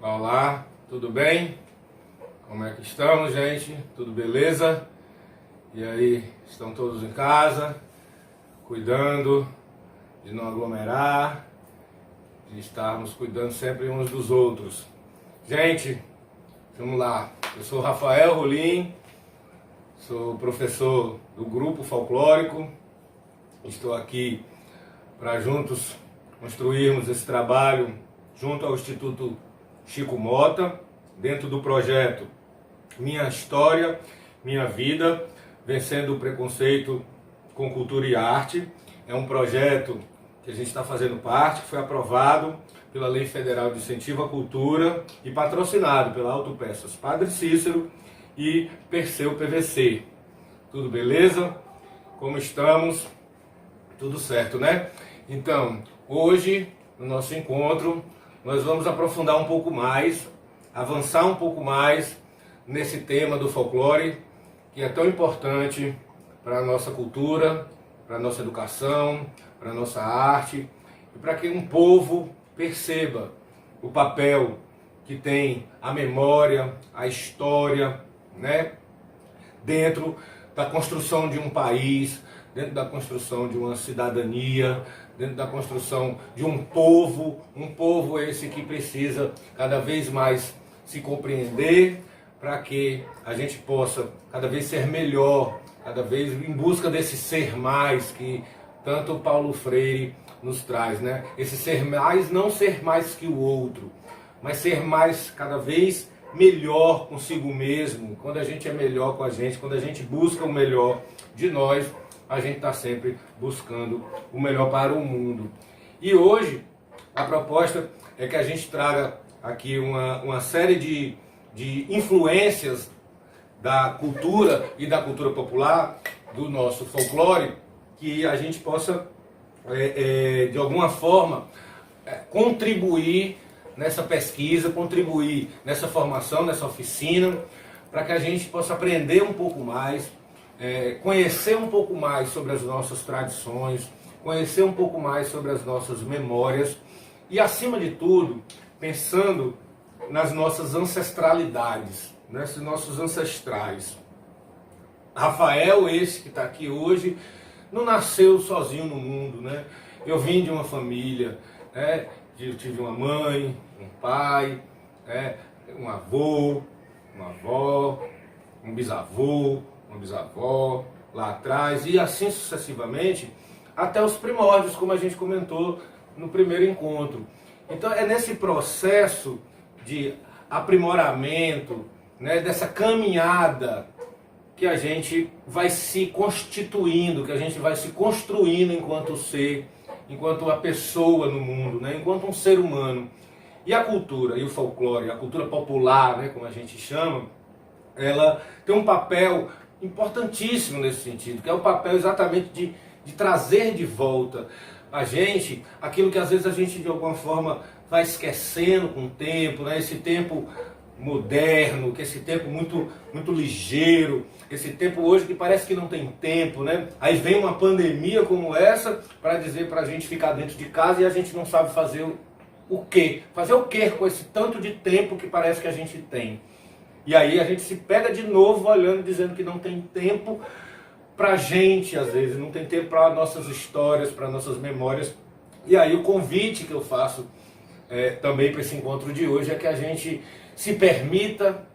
Olá, tudo bem? Como é que estamos, gente? Tudo beleza? E aí, estão todos em casa, cuidando de não aglomerar, de estarmos cuidando sempre uns dos outros. Gente, vamos lá. Eu sou Rafael Rolim, sou professor do Grupo Folclórico. Estou aqui para juntos construirmos esse trabalho junto ao Instituto Chico Mota, dentro do projeto Minha História, Minha Vida, Vencendo o Preconceito com Cultura e Arte. É um projeto que a gente está fazendo parte, que foi aprovado pela Lei Federal de Incentivo à Cultura e patrocinado pela Autopeças Padre Cícero e Perseu PVC. Tudo beleza? Como estamos? Tudo certo, né? Então, hoje, no nosso encontro, nós vamos aprofundar um pouco mais, avançar um pouco mais nesse tema do folclore, que é tão importante para a nossa cultura, para a nossa educação, para a nossa arte, e para que um povo perceba o papel que tem a memória, a história, né, dentro da construção de um país, dentro da construção de uma cidadania, dentro da construção de um povo esse que precisa cada vez mais se compreender, para que a gente possa cada vez ser melhor, cada vez em busca desse ser mais que tanto Paulo Freire nos traz, né? Esse ser mais, não ser mais que o outro, mas ser mais cada vez melhor consigo mesmo. Quando a gente é melhor com a gente, quando a gente busca o melhor de nós, a gente está sempre buscando o melhor para o mundo. E hoje, a proposta é que a gente traga aqui uma série de influências da cultura e da cultura popular, do nosso folclore, que a gente possa, de alguma forma, contribuir nessa pesquisa, contribuir nessa formação, nessa oficina, para que a gente possa aprender um pouco mais, conhecer um pouco mais sobre as nossas tradições, conhecer um pouco mais sobre as nossas memórias e, acima de tudo, pensando nas nossas ancestralidades, nesses nossos ancestrais. Rafael, esse que está aqui hoje, não nasceu sozinho no mundo, né? Eu vim de uma família, né? Eu tive uma mãe, um pai, um avô, uma avó, um bisavô, uma bisavó, lá atrás, e assim sucessivamente, até os primórdios, como a gente comentou no primeiro encontro. Então é nesse processo de aprimoramento, né, dessa caminhada, que a gente vai se constituindo, que a gente vai se construindo enquanto ser, enquanto uma pessoa no mundo, né, enquanto um ser humano. E a cultura, e o folclore, a cultura popular, né, como a gente chama, ela tem um papel importantíssimo nesse sentido, que é o papel exatamente de trazer de volta a gente aquilo que às vezes a gente de alguma forma vai esquecendo com o tempo, né? Esse tempo moderno, que esse tempo muito ligeiro, esse tempo hoje que parece que não tem tempo, né? Aí vem uma pandemia como essa para dizer para a gente ficar dentro de casa e a gente não sabe fazer o quê? Fazer o quê com esse tanto de tempo que parece que a gente tem? E aí a gente se pega de novo olhando, dizendo que não tem tempo para a gente, às vezes, não tem tempo para nossas histórias, para nossas memórias. E aí o convite que eu faço também para esse encontro de hoje é que a gente se permita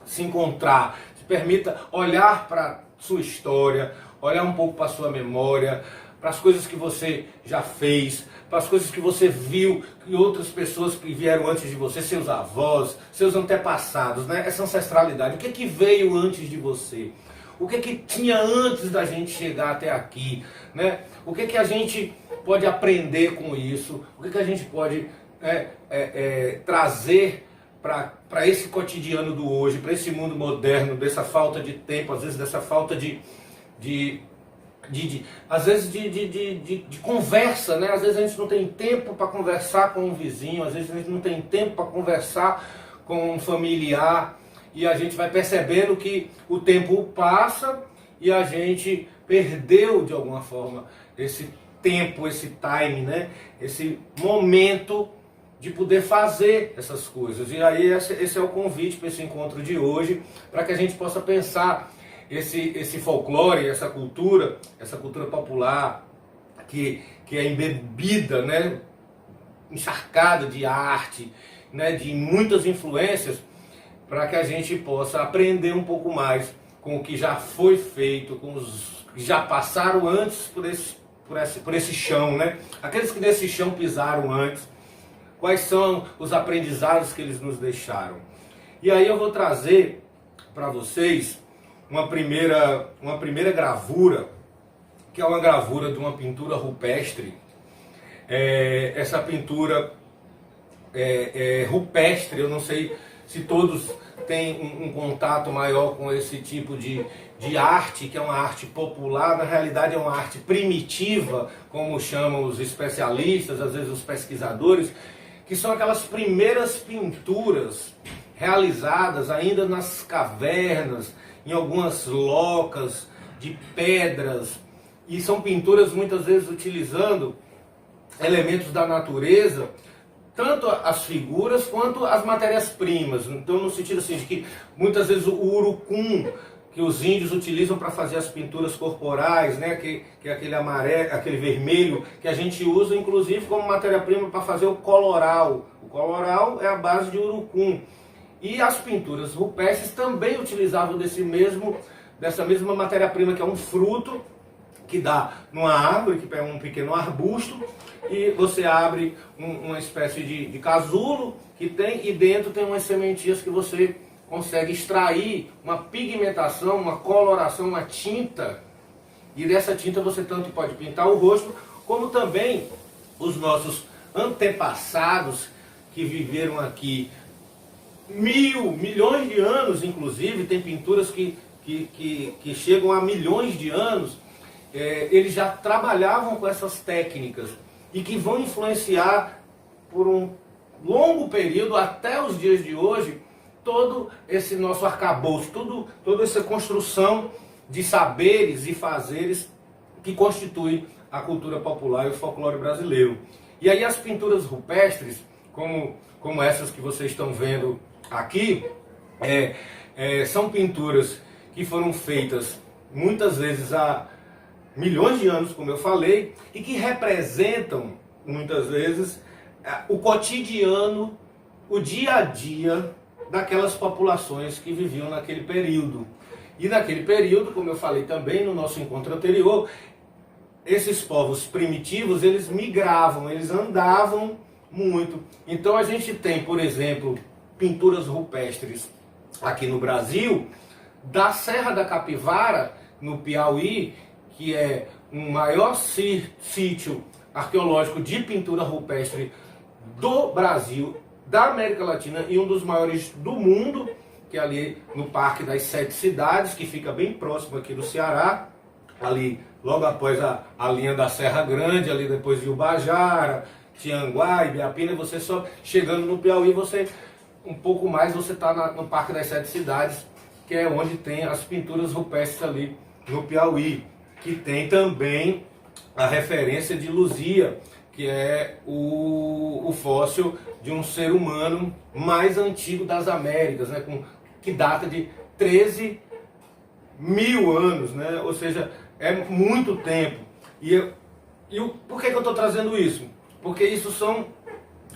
se encontrar, se permita olhar para sua história, olhar um pouco para sua memória, para as coisas que você já fez, para as coisas que você viu e outras pessoas que vieram antes de você, seus avós, seus antepassados, né? Essa ancestralidade, o que que veio antes de você? O que que tinha antes da gente chegar até aqui, né? O que que a gente pode aprender com isso? O que que a gente pode trazer para esse cotidiano do hoje, para esse mundo moderno, dessa falta de tempo, às vezes dessa falta às vezes de conversa, né? Às vezes a gente não tem tempo para conversar com um vizinho, às vezes a gente não tem tempo para conversar com um familiar, e a gente vai percebendo que o tempo passa e a gente perdeu de alguma forma esse tempo, esse time, né? Esse momento de poder fazer essas coisas. E aí esse é o convite para esse encontro de hoje, para que a gente possa pensar esse folclore, essa cultura popular que é embebida, né, encharcada de arte, né, de muitas influências, para que a gente possa aprender um pouco mais com o que já foi feito, com os que já passaram antes por esse chão, né? Aqueles que nesse chão pisaram antes, quais são os aprendizados que eles nos deixaram. E aí eu vou trazer para vocês uma primeira gravura, que é uma gravura de uma pintura rupestre. Essa pintura rupestre, eu não sei se todos têm um contato maior com esse tipo de arte, que é uma arte popular. Na realidade é uma arte primitiva, como chamam os especialistas, às vezes os pesquisadores, que são aquelas primeiras pinturas realizadas ainda nas cavernas, em algumas locas de pedras, e são pinturas muitas vezes utilizando elementos da natureza, tanto as figuras quanto as matérias-primas. Então, no sentido assim, de que muitas vezes o urucum que os índios utilizam para fazer as pinturas corporais, né, que é aquele amarelo, aquele vermelho, que a gente usa inclusive como matéria-prima para fazer o coloral. O coloral é a base de urucum. E as pinturas rupestres também utilizavam dessa mesma matéria-prima, que é um fruto que dá numa árvore, que é um pequeno arbusto, e você abre uma espécie de casulo que tem, e dentro tem umas sementinhas que você consegue extrair uma pigmentação, uma coloração, uma tinta, e dessa tinta você tanto pode pintar o rosto, como também os nossos antepassados que viveram aqui milhões de anos, inclusive, tem pinturas que chegam a milhões de anos. Eles já trabalhavam com essas técnicas e que vão influenciar por um longo período, até os dias de hoje, todo esse nosso arcabouço, toda essa construção de saberes e fazeres que constitui a cultura popular e o folclore brasileiro. E aí as pinturas rupestres, como essas que vocês estão vendo aqui, são pinturas que foram feitas muitas vezes há milhões de anos, como eu falei, e que representam muitas vezes o cotidiano, o dia a dia daquelas populações que viviam naquele período. E naquele período, como eu falei também no nosso encontro anterior, esses povos primitivos, eles migravam, eles andavam muito. Então a gente tem, por exemplo, pinturas rupestres aqui no Brasil, da Serra da Capivara, no Piauí, que é um maior sítio arqueológico de pintura rupestre do Brasil, da América Latina, e um dos maiores do mundo, que é ali no Parque das Sete Cidades, que fica bem próximo aqui do Ceará, ali logo após a linha da Serra Grande, ali depois de Ubajara, Tianguá, Ibiapina. Você só chegando no Piauí, um pouco mais você está no Parque das Sete Cidades, que é onde tem as pinturas rupestres ali no Piauí, que tem também a referência de Luzia, que é o fóssil de um ser humano mais antigo das Américas, né, que data de 13 mil anos, né, ou seja, é muito tempo. Por que eu estou trazendo isso? Porque isso são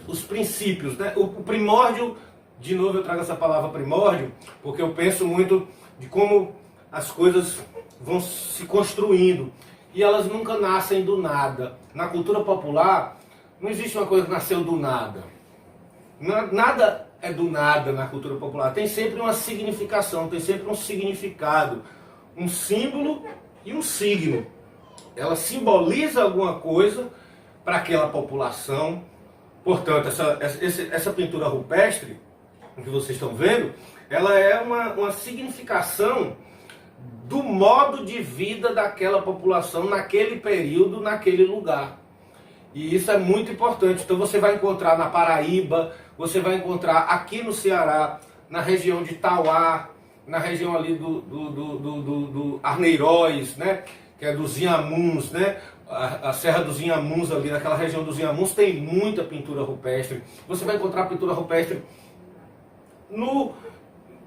os princípios, né? O primórdio, de novo eu trago essa palavra primórdio, porque eu penso muito de como as coisas vão se construindo, e elas nunca nascem do nada. Na cultura popular, não existe uma coisa que nasceu do nada. Nada é do nada na cultura popular. Tem sempre uma significação, tem sempre um significado, um símbolo e um signo. Ela simboliza alguma coisa para aquela população. Portanto, essa pintura rupestre que vocês estão vendo, ela é uma significação do modo de vida daquela população naquele período, naquele lugar. E isso é muito importante. Então você vai encontrar na Paraíba, você vai encontrar aqui no Ceará, na região de Tauá, na região ali do Arneiroz, né? que é dos Inhamuns, né? A Serra dos Inhamuns ali, naquela região dos Inhamuns, tem muita pintura rupestre. Você vai encontrar pintura rupestre no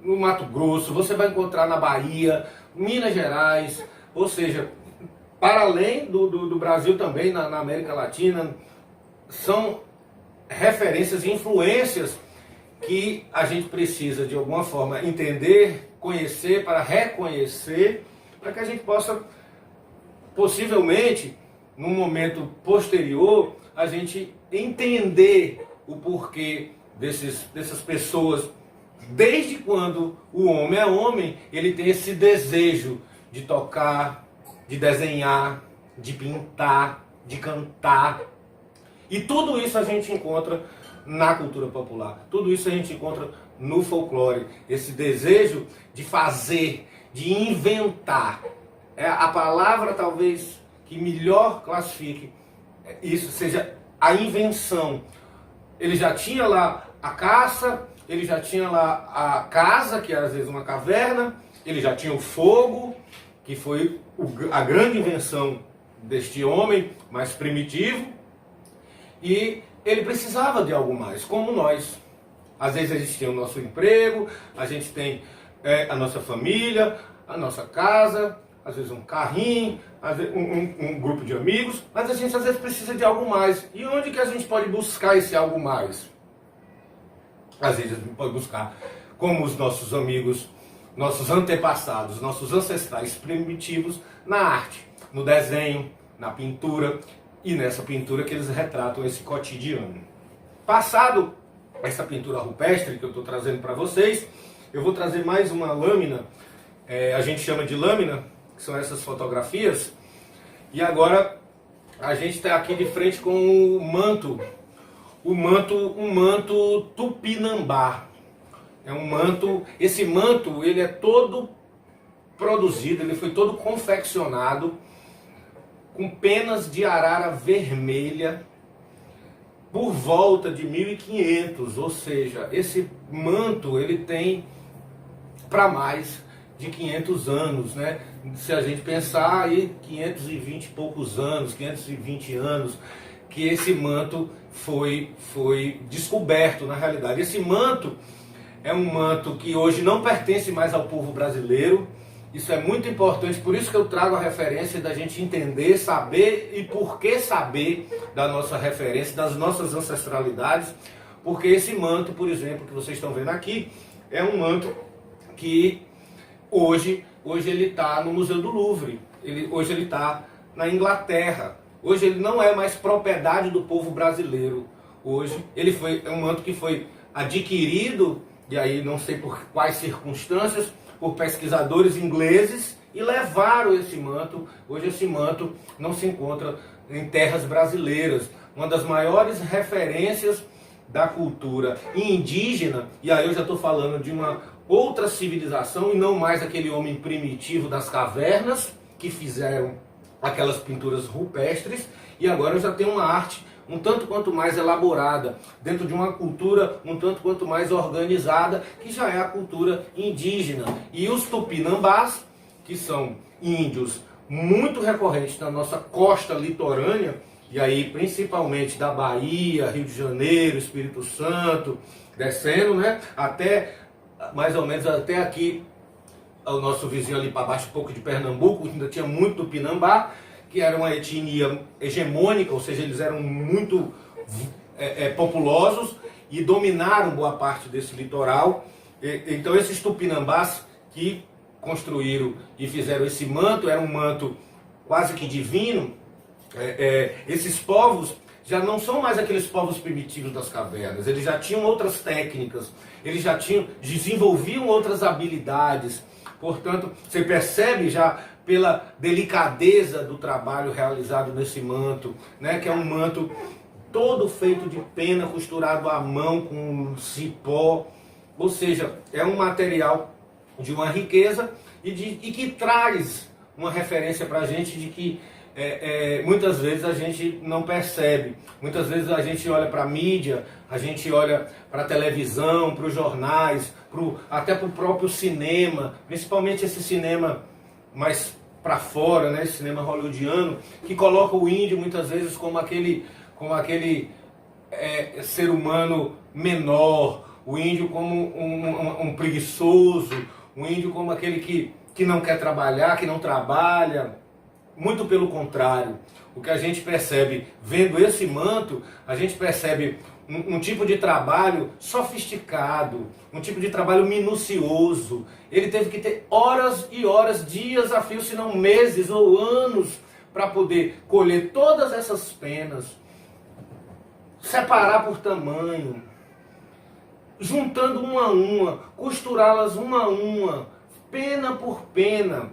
Mato Grosso, você vai encontrar na Bahia, Minas Gerais, ou seja, para além do Brasil também, na América Latina, são referências e influências que a gente precisa de alguma forma entender, conhecer, para reconhecer, para que a gente possa, possivelmente, num momento posterior, a gente entender o porquê dessas pessoas. Desde quando o homem é homem, ele tem esse desejo de tocar, de desenhar, de pintar, de cantar. E tudo isso a gente encontra na cultura popular. Tudo isso a gente encontra no folclore. Esse desejo de fazer, de inventar. É a palavra talvez que melhor classifique isso, seja a invenção. Ele já tinha lá a caça, ele já tinha lá a casa, que era às vezes uma caverna, ele já tinha o fogo, que foi a grande invenção deste homem mais primitivo, e ele precisava de algo mais, como nós. Às vezes a gente tem o nosso emprego, a gente tem a nossa família, a nossa casa, às vezes um carrinho, às vezes um grupo de amigos, mas a gente às vezes precisa de algo mais. E onde que a gente pode buscar esse algo mais? Às vezes a gente pode buscar, como os nossos amigos, nossos antepassados, nossos ancestrais primitivos, na arte, no desenho, na pintura, e nessa pintura que eles retratam esse cotidiano. Passado essa pintura rupestre que eu estou trazendo para vocês, eu vou trazer mais uma lâmina, a gente chama de lâmina, que são essas fotografias, e agora a gente está aqui de frente com um manto tupinambá. É um manto, esse manto ele é todo produzido, ele foi todo confeccionado com penas de arara vermelha por volta de 1500, ou seja, esse manto ele tem para mais de 500 anos, né? Se a gente pensar aí 520 e poucos anos, 520 anos, que esse manto foi descoberto na realidade. Esse manto é um manto que hoje não pertence mais ao povo brasileiro. Isso é muito importante, por isso que eu trago a referência da gente entender, saber e por que saber da nossa referência, das nossas ancestralidades, porque esse manto, por exemplo, que vocês estão vendo aqui, é um manto que hoje ele está no Museu do Louvre, hoje ele está na Inglaterra, hoje ele não é mais propriedade do povo brasileiro, hoje é um manto que foi adquirido, e aí não sei por quais circunstâncias, por pesquisadores ingleses e levaram esse manto. Hoje esse manto não se encontra em terras brasileiras. Uma das maiores referências da cultura indígena, e aí eu já estou falando de uma outra civilização e não mais aquele homem primitivo das cavernas que fizeram aquelas pinturas rupestres, e agora eu já tenho uma arte um tanto quanto mais elaborada, dentro de uma cultura um tanto quanto mais organizada, que já é a cultura indígena. E os tupinambás, que são índios muito recorrentes na nossa costa litorânea, e aí principalmente da Bahia, Rio de Janeiro, Espírito Santo, descendo, né, até mais ou menos até aqui, o nosso vizinho ali para baixo, um pouco de Pernambuco, ainda tinha muito tupinambá, que era uma etnia hegemônica, ou seja, eles eram muito populosos e dominaram boa parte desse litoral. Então esses tupinambás que construíram e fizeram esse manto, era um manto quase que divino. Esses povos já não são mais aqueles povos primitivos das cavernas, eles já tinham outras técnicas, eles já desenvolviam outras habilidades. Portanto, você percebe já pela delicadeza do trabalho realizado nesse manto, né, que é um manto todo feito de pena, costurado à mão com cipó, ou seja, é um material de uma riqueza e que traz uma referência para a gente de que muitas vezes a gente não percebe, muitas vezes a gente olha para a mídia, a gente olha para a televisão, para os jornais, até para o próprio cinema, principalmente esse cinema mais para fora, né, esse cinema hollywoodiano, que coloca o índio muitas vezes como aquele ser humano menor, o índio como um preguiçoso, o índio como aquele que não quer trabalhar, que não trabalha. Muito pelo contrário, o que a gente percebe vendo esse manto, a gente percebe um tipo de trabalho sofisticado, um tipo de trabalho minucioso. Ele teve que ter horas e horas, dias a fio, se não meses ou anos, para poder colher todas essas penas, separar por tamanho, juntando uma, costurá-las uma a uma, pena por pena.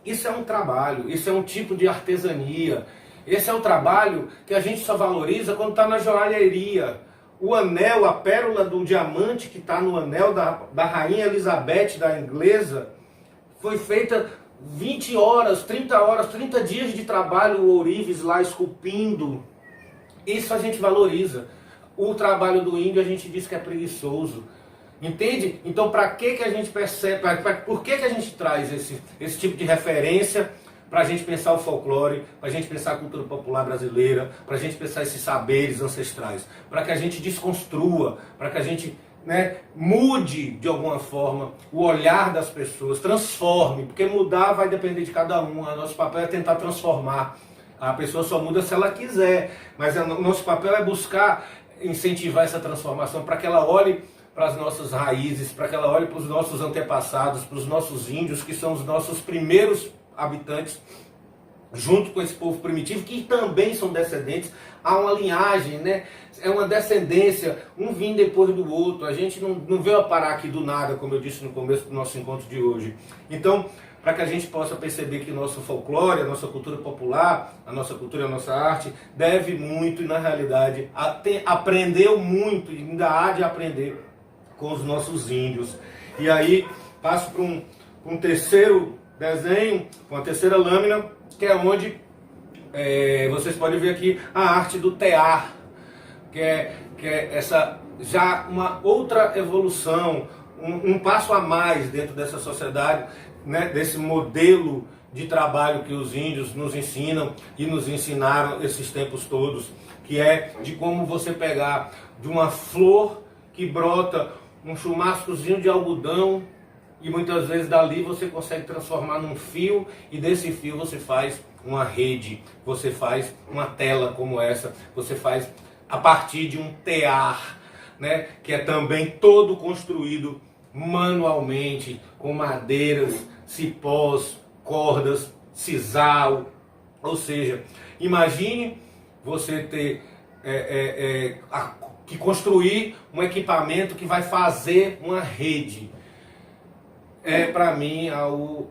Isso é um trabalho, isso é um tipo de artesania. Esse é um trabalho que a gente só valoriza quando está na joalheria. O anel, a pérola do diamante que está no anel da Rainha Elizabeth, da inglesa, foi feita 20 horas, 30 dias de trabalho, o ourives lá esculpindo. Isso a gente valoriza. O trabalho do índio a gente diz que é preguiçoso. Entende? Então, para que a gente percebe, por que a gente traz esse tipo de referência para a gente pensar o folclore, para a gente pensar a cultura popular brasileira, para a gente pensar esses saberes ancestrais, para que a gente desconstrua, para que a gente, né, mude de alguma forma o olhar das pessoas, transforme, porque mudar vai depender de cada um. O nosso papel é tentar transformar. A pessoa só muda se ela quiser, mas o nosso papel é buscar incentivar essa transformação para que ela olhe para as nossas raízes, para que ela olhe para os nossos antepassados, para os nossos índios, que são os nossos primeiros habitantes, junto com esse povo primitivo, que também são descendentes. Há uma linhagem, né? É uma descendência, um vem depois do outro. A gente não veio a parar aqui do nada, como eu disse no começo do nosso encontro de hoje. Então, para que a gente possa perceber que o nosso folclore, a nossa cultura popular, a nossa cultura e a nossa arte deve muito, e na realidade aprendeu muito, e ainda há de aprender com os nossos índios. E aí passo para um terceiro desenho, uma terceira lâmina, que é onde vocês podem ver aqui a arte do tear, que é essa já uma outra evolução, um passo a mais dentro dessa sociedade, né, desse modelo de trabalho que os índios nos ensinam e nos ensinaram esses tempos todos, que é de como você pegar de uma flor que brota um chumascozinho de algodão, e muitas vezes dali você consegue transformar num fio, e desse fio você faz uma rede, você faz uma tela como essa, você faz a partir de um tear, né, que é também todo construído manualmente, com madeiras, cipós, cordas, sisal. Ou seja, imagine você ter que construir um equipamento que vai fazer uma rede. É para mim algo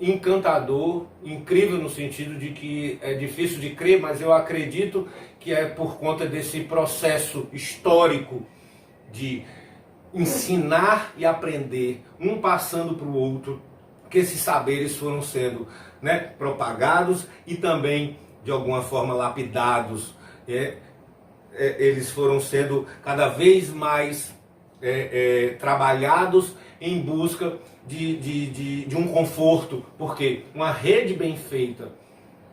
encantador, incrível no sentido de que é difícil de crer, mas eu acredito que é por conta desse processo histórico de ensinar e aprender, um passando para o outro, que esses saberes foram sendo, né, propagados e também de alguma forma lapidados. Eles foram sendo cada vez mais trabalhados em busca de um conforto, porque uma rede bem feita,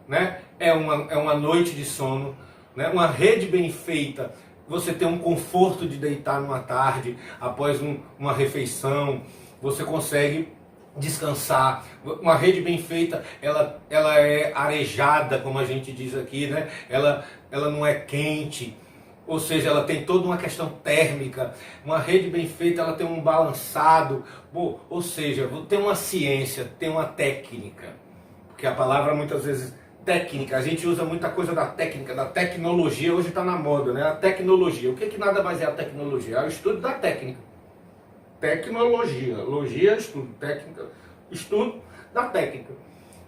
né, é uma noite de sono, né, uma rede bem feita, você tem um conforto de deitar numa tarde, após uma refeição, você consegue descansar. Uma rede bem feita, ela é arejada, como a gente diz aqui, né? Ela não é quente, ou seja, ela tem toda uma questão térmica. Uma rede bem feita, ela tem um balançado, ou seja, tem uma ciência, tem uma técnica, porque a palavra muitas vezes técnica, a gente usa muita coisa da técnica, da tecnologia, hoje está na moda, né? A tecnologia, o que nada mais é a tecnologia? É o estudo da técnica. Tecnologia, logia, estudo, técnica, estudo da técnica.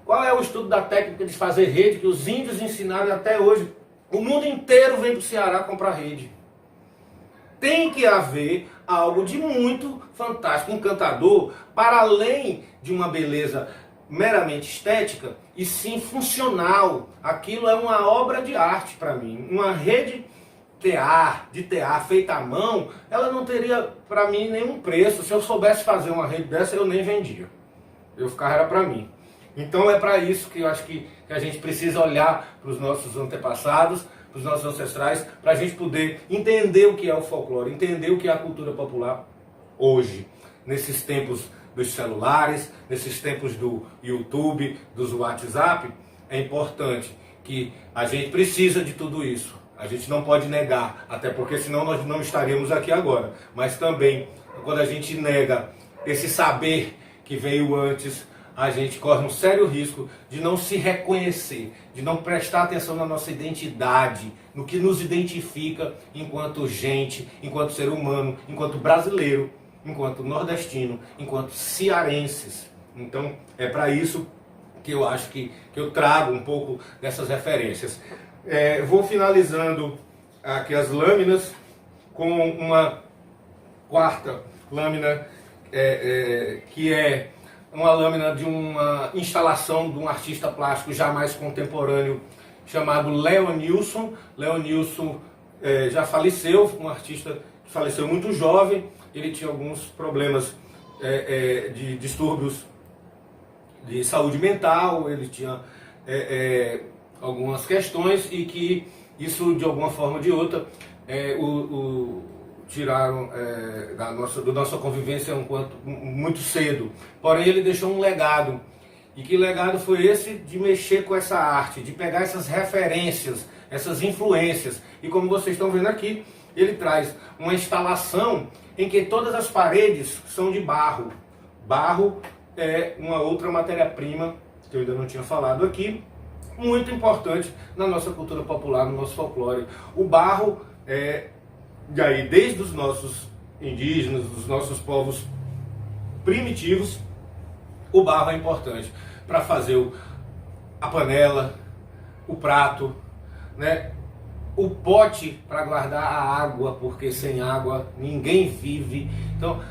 Qual é o estudo da técnica de fazer rede que os índios ensinaram até hoje? O mundo inteiro vem para o Ceará comprar rede. Tem que haver algo de muito fantástico, encantador, para além de uma beleza meramente estética, e sim funcional. Aquilo é uma obra de arte para mim. Uma rede de tear feita à mão, ela não teria para mim nenhum preço. Se eu soubesse fazer uma rede dessa, eu nem vendia. Eu ficava era para mim. Então é para isso que eu acho que a gente precisa olhar para os nossos antepassados, para os nossos ancestrais, para a gente poder entender o que é o folclore, entender o que é a cultura popular hoje, nesses tempos dos celulares, nesses tempos do YouTube, dos WhatsApp. É importante que a gente precisa de tudo isso. A gente não pode negar, até porque senão nós não estaríamos aqui agora. Mas também, quando a gente nega esse saber que veio antes, a gente corre um sério risco de não se reconhecer, de não prestar atenção na nossa identidade, no que nos identifica enquanto gente, enquanto ser humano, enquanto brasileiro, enquanto nordestino, enquanto cearenses. Então, é para isso que eu acho que eu trago um pouco dessas referências. Vou finalizando aqui as lâminas com uma quarta lâmina, que é uma lâmina de uma instalação de um artista plástico já mais contemporâneo, chamado Leonilson. Leonilson já faleceu, um artista que faleceu muito jovem. Ele tinha alguns problemas de distúrbios de saúde mental, ele tinha algumas questões e que isso, de alguma forma ou de outra, tiraram da nossa convivência muito cedo. Porém, ele deixou um legado. E que legado foi esse? De mexer com essa arte, de pegar essas referências, essas influências. E como vocês estão vendo aqui, ele traz uma instalação em que todas as paredes são de barro. Barro é uma outra matéria-prima, que eu ainda não tinha falado aqui, muito importante na nossa cultura popular, no nosso folclore. O barro e aí, desde os nossos indígenas, dos nossos povos primitivos, o barro é importante para fazer a panela, o prato, né? O pote para guardar a água, porque sem água ninguém vive. Então,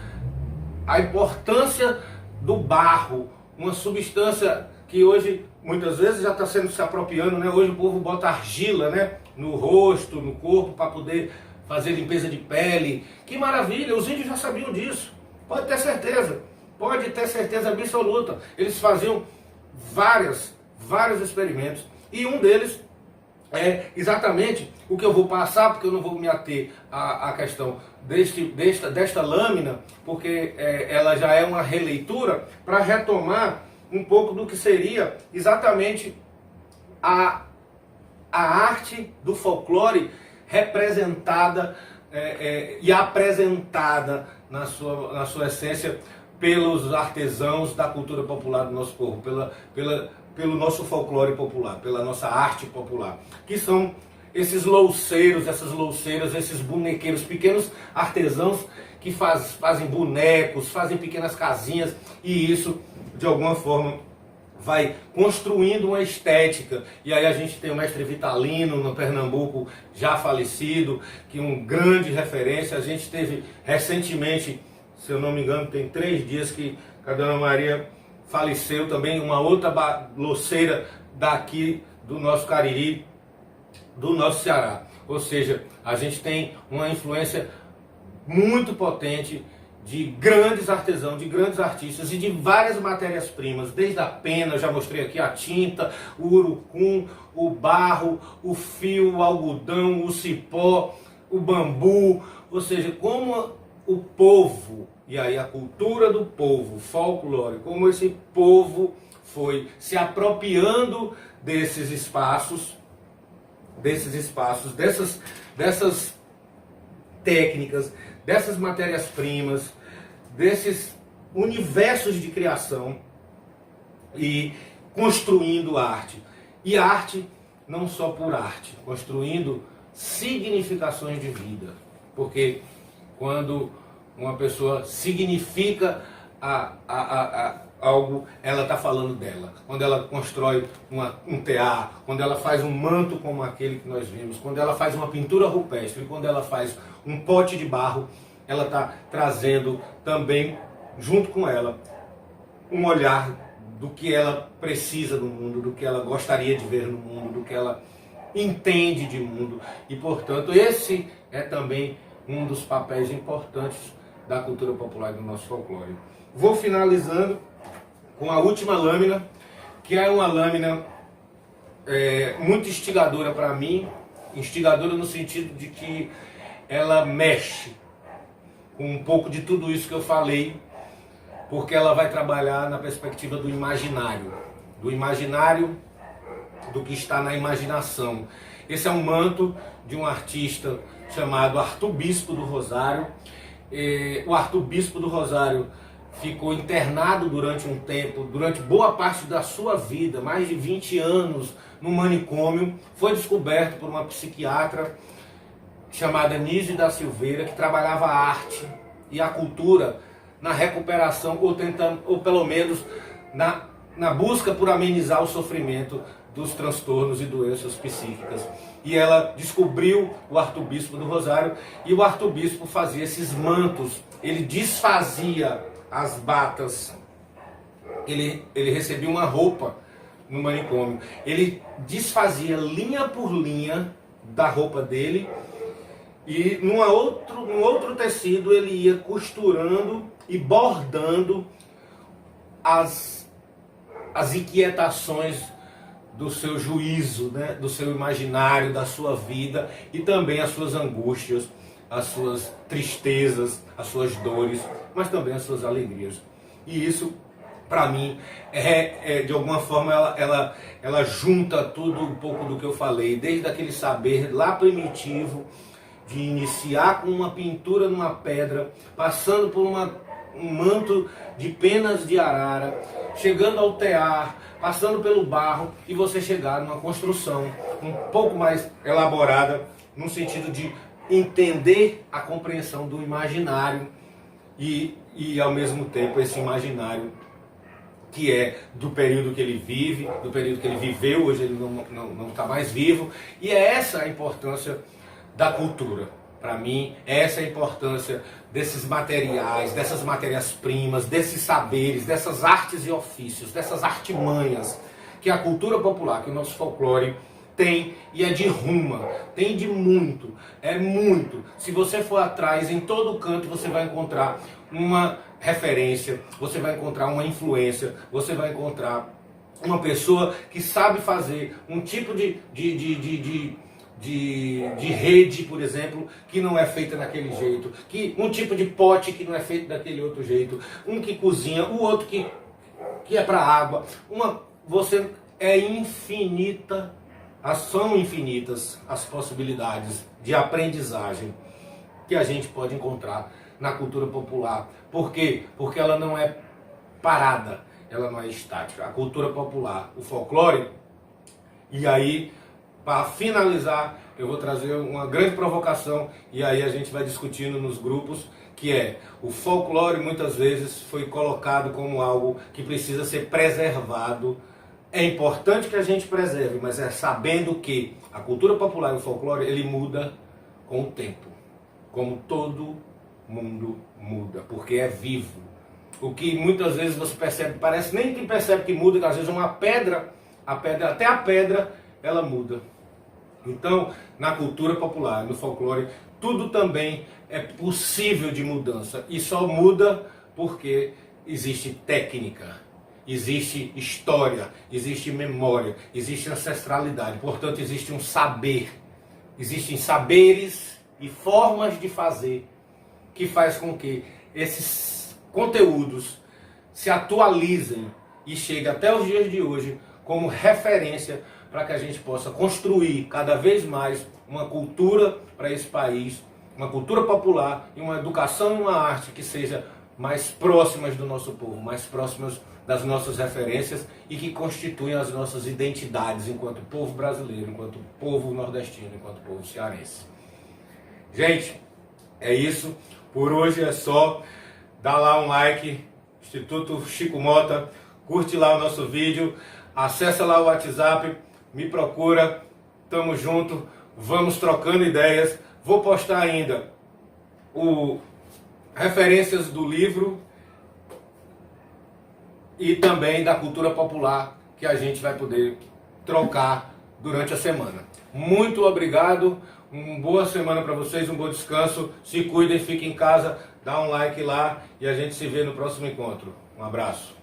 a importância do barro, uma substância que hoje muitas vezes já está se apropriando, né? Hoje o povo bota argila, né? No rosto, no corpo, para poder fazer limpeza de pele. Que maravilha, os índios já sabiam disso. Pode ter certeza absoluta. Eles faziam vários experimentos. E um deles é exatamente o que eu vou passar, porque eu não vou me ater à questão desta lâmina, porque ela já é uma releitura, para retomar um pouco do que seria exatamente a arte do folclore representada e apresentada na sua essência pelos artesãos da cultura popular do nosso povo, pelo nosso folclore popular, pela nossa arte popular, que são esses louceiros, essas louceiras, esses bonequeiros, pequenos artesãos que fazem bonecos, fazem pequenas casinhas, e isso, de alguma forma, vai construindo uma estética. E aí a gente tem o mestre Vitalino, no Pernambuco, já falecido, que é um grande referência. A gente teve recentemente, se eu não me engano, tem 3 dias que a Dona Maria faleceu também, uma outra louceira daqui do nosso Cariri, do nosso Ceará. Ou seja, a gente tem uma influência muito potente de grandes artesãos, de grandes artistas e de várias matérias-primas, desde a pena, eu já mostrei aqui a tinta, o urucum, o barro, o fio, o algodão, o cipó, o bambu. Ou seja, como o povo, e aí a cultura do povo, folclore, como esse povo foi se apropriando desses espaços, dessas técnicas, dessas matérias-primas, desses universos de criação, e construindo arte. E arte não só por arte, construindo significações de vida. Porque quando uma pessoa significa algo, ela está falando dela. Quando ela constrói um tear, quando ela faz um manto como aquele que nós vimos, quando ela faz uma pintura rupestre, quando ela faz um pote de barro, ela está trazendo também, junto com ela, um olhar do que ela precisa do mundo, do que ela gostaria de ver no mundo, do que ela entende de mundo. E, portanto, esse é também um dos papéis importantes da cultura popular e do nosso folclore. Vou finalizando com a última lâmina, que é uma lâmina muito instigadora para mim, instigadora no sentido de que ela mexe com um pouco de tudo isso que eu falei, porque ela vai trabalhar na perspectiva do imaginário do que está na imaginação. Esse é um manto de um artista chamado Arthur Bispo do Rosário. O Arthur Bispo do Rosário ficou internado durante um tempo, durante boa parte da sua vida, mais de 20 anos, no manicômio. Foi descoberto por uma psiquiatra chamada Nise da Silveira, que trabalhava a arte e a cultura na recuperação, ou pelo menos na busca por amenizar o sofrimento dos transtornos e doenças psíquicas. E ela descobriu o Arthur Bispo do Rosário, e o Arthur Bispo fazia esses mantos, ele desfazia as batas, ele recebia uma roupa no manicômio, ele desfazia linha por linha da roupa dele, e num outro tecido ele ia costurando e bordando as inquietações do seu juízo, né? Do seu imaginário, da sua vida, e também as suas angústias, as suas tristezas, as suas dores, mas também as suas alegrias. E isso, para mim, de alguma forma, ela junta tudo um pouco do que eu falei, desde aquele saber lá primitivo, de iniciar com uma pintura numa pedra, passando por um manto de penas de arara, chegando ao tear, passando pelo barro, e você chegar numa construção um pouco mais elaborada, no sentido de entender a compreensão do imaginário e ao mesmo tempo esse imaginário que é do período que ele vive, do período que ele viveu, hoje ele não está mais vivo, e é essa a importância da cultura. Para mim, essa é a importância desses materiais, dessas matérias-primas, desses saberes, dessas artes e ofícios, dessas artimanhas que a cultura popular, que o nosso folclore tem, e é de ruma, tem de muito, é muito. Se você for atrás, em todo canto você vai encontrar uma referência, você vai encontrar uma influência, você vai encontrar uma pessoa que sabe fazer um tipo de rede, por exemplo, que não é feita daquele jeito, um tipo de pote que não é feito daquele outro jeito, um que cozinha, o outro que é para água. Você é infinita, são infinitas as possibilidades de aprendizagem que a gente pode encontrar na cultura popular. Por quê? Porque ela não é parada, ela não é estática. A cultura popular, o folclore, e aí, para finalizar, eu vou trazer uma grande provocação, e aí a gente vai discutindo nos grupos, que é: o folclore muitas vezes foi colocado como algo que precisa ser preservado. É importante que a gente preserve, mas é sabendo que a cultura popular e o folclore, ele muda com o tempo, como todo mundo muda, porque é vivo. O que muitas vezes você percebe, parece nem que percebe que muda, que às vezes uma pedra, até a pedra, ela muda. Então, na cultura popular, no folclore, tudo também é possível de mudança, e só muda porque existe técnica, existe história, existe memória, existe ancestralidade. Portanto, existe um saber, existem saberes e formas de fazer que faz com que esses conteúdos se atualizem e cheguem até os dias de hoje como referência para que a gente possa construir cada vez mais uma cultura para esse país, uma cultura popular e uma educação e uma arte que seja mais próximas do nosso povo, mais próximas das nossas referências, e que constituem as nossas identidades enquanto povo brasileiro, enquanto povo nordestino, enquanto povo cearense. Gente, é isso. Por hoje é só. Dá lá um like, Instituto Chico Mota, curte lá o nosso vídeo, acessa lá o WhatsApp, me procura, tamo junto, vamos trocando ideias. Vou postar ainda referências do livro e também da cultura popular que a gente vai poder trocar durante a semana. Muito obrigado, uma boa semana para vocês, um bom descanso, se cuidem, fiquem em casa, dá um like lá e a gente se vê no próximo encontro. Um abraço.